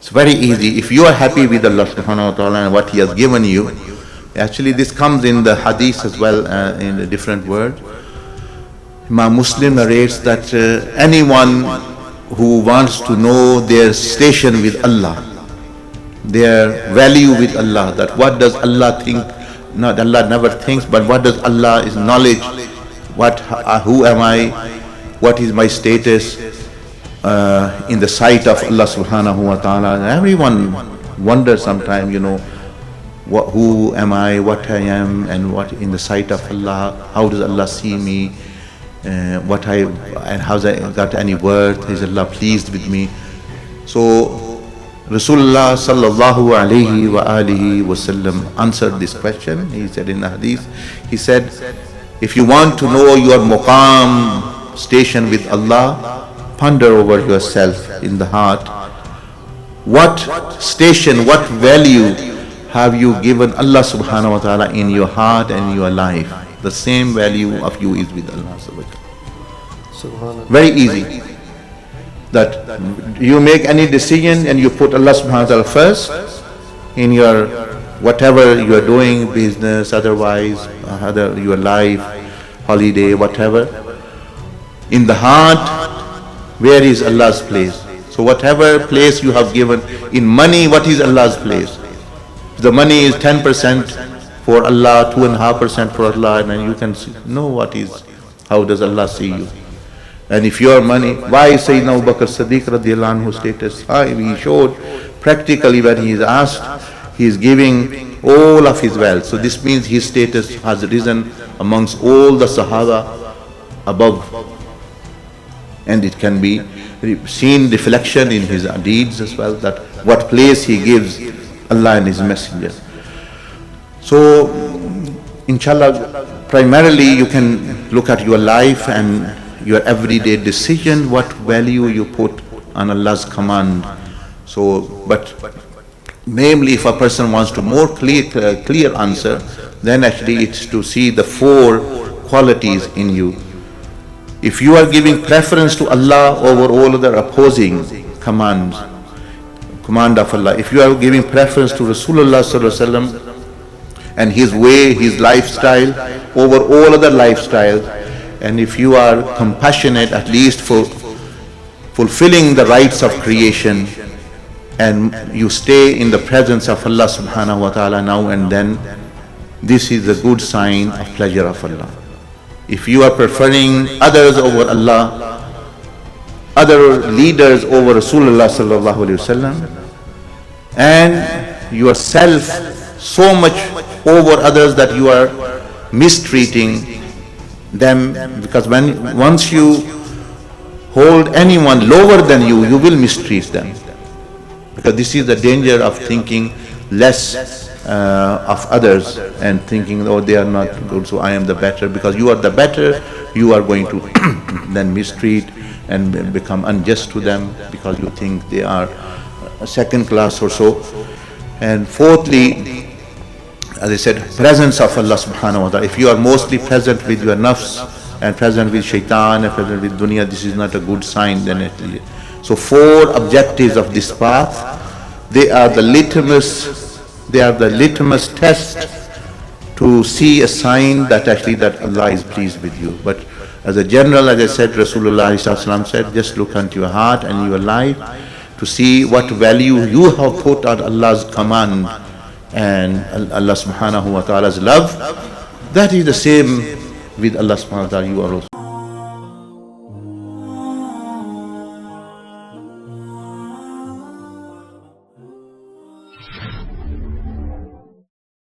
It's very easy. If you are happy with Allah subhanahu wa ta'ala and what He has given you, actually this comes in the hadith as well, in a different word. Imam Muslim narrates that anyone who wants to know their station with Allah, their value with Allah, that what does Allah think, not Allah never thinks, but what does Allah is knowledge, who am I, what is my status in the sight of Allah subhanahu wa ta'ala. Everyone wonders sometimes, who am I, what I am, and what in the sight of Allah, how does Allah see me, and how's I got any worth, is Allah pleased with me. So Rasulullah sallallahu alayhi wa alihi wasallam answered this question. He said in the hadith, he said, if you want to know your muqam, station with Allah, ponder over yourself in the heart. What station, what value have you given Allah subhanahu wa ta'ala in your heart and your life? The same value of you is with Allah subhanahu. Very easy. That you make any decision and you put Allah subhanahu wa ta'ala first in your whatever you are doing, business, otherwise, your life, holiday, whatever. In the heart, where is Allah's place? So whatever place you have given in money, what is Allah's place? If the money is 10% for Allah, 2.5% for Allah, and then you can know how does Allah see you. And if your money, why Sayyidina Abu Bakr Siddiq radiallahu anhu status, he showed practically when he is asked, he is giving all of his wealth. So this means his status has risen amongst all the Sahaba above. And it can be seen reflection in his deeds as well, that what place he gives Allah and His Messenger. So inshallah, primarily you can look at your life and your everyday decision, what value you put on Allah's command. So, but namely if a person wants to more clear answer, then actually it's to see the 4 qualities in you. If you are giving preference to Allah over all other opposing command of Allah, if you are giving preference to Rasulullah sallallahu alaihi wasallam and his way, his lifestyle over all other lifestyles, and if you are compassionate at least for fulfilling the rights of creation, and you stay in the presence of Allah subhanahu wa ta'ala now and then, this is a good sign of pleasure of Allah. If you are preferring others over Allah, other leaders over Rasulullah sallallahu alaihi wasallam, and yourself so much over others that you are mistreating them, because once you hold anyone lower than you, you will mistreat them. Because this is the danger of thinking less of others and thinking, oh, they are not good, so I am the better. Because you are the better, you are going to then mistreat and become unjust to them because you think they are second class or so. And fourthly, as I said, presence of Allah subhanahu wa ta'ala. If you are mostly present with your nafs and present with shaitan and present with dunya, this is not a good sign. So 4 objectives of this path, they are the litmus test to see a sign that actually that Allah is pleased with you. But as a general, as I said, Rasulullah said, just look into your heart and your life to see what value you have put on Allah's command and Allah subhanahu wa ta'ala's love. That is the same with Allah subhanahu wa ta'ala. You are also